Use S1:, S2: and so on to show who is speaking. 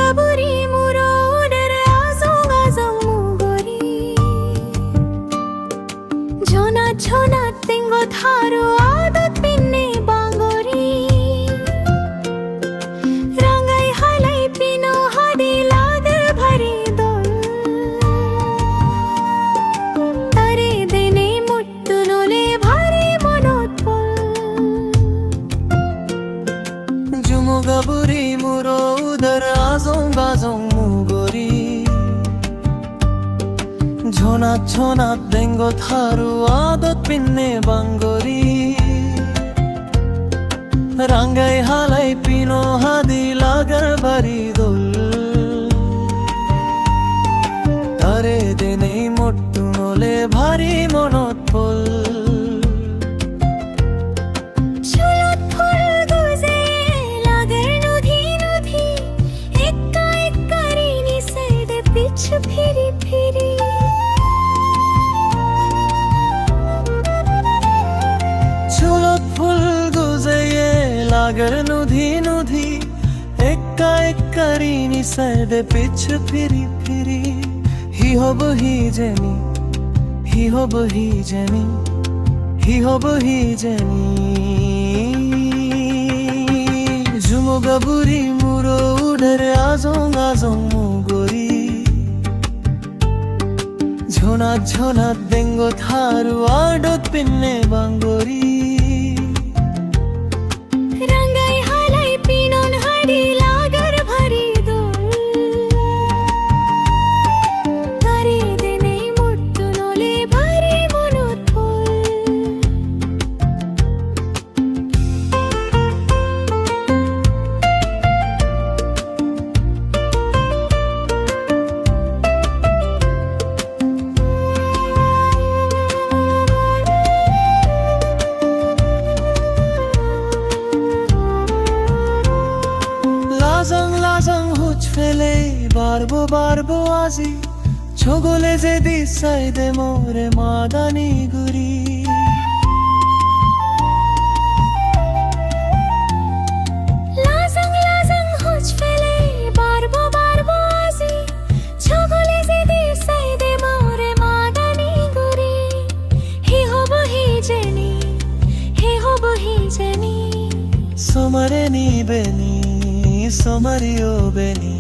S1: gaburi muro udare azong azong mugori jona jona tengo tharu adat pinne bangori rangai halai pino hadi lagar bhari dol tare dene muttu nole bhari monot pol
S2: jumo gaburi muro udare azong azong mugori ঝোনা ঝোনা দেঙ্গো Tharu আদত পিন্নে বাঙ্গরি রাঙ্গাই হালাই পিনো হাদি লাগার বাড়ি দোল তারে দেনে মোট্টু নলে ভারী মনত পল
S1: চুলত ফুল গুজে লাগার নদী নদী এক্কা এক্কা রিনি সাইডে পিছু ফিরি ফিরি
S2: চুলত ফুল গুজে লাগার নদী নদী এক্কা এক্কা রিনি সাইডে পিছু ফিরি ফিরি হি হব হি জেনি হি হব হি জেনি হি হব হি jenny জুমো গাবুরি মুরো উডারে আজং আজং মুগরি ঝোনা ঝোনা দেঙ্গো Tharu আডত পিন্নে বাঙ্গরি
S1: rangai halai pinon hadi lagar bhari dol tare dene muttu nole bhari monot pol
S2: লাজং লাজং হুচ ফেলে বারবো বারবো আজি ছগলে যে দিশাই দে মোরে Madani গুরি
S1: lazang lazang huch fele barbo barbo azi chogole je disai de more madani guri hi hobo hi jeni
S2: সোমারে নি বেনি সোমারিও বেনি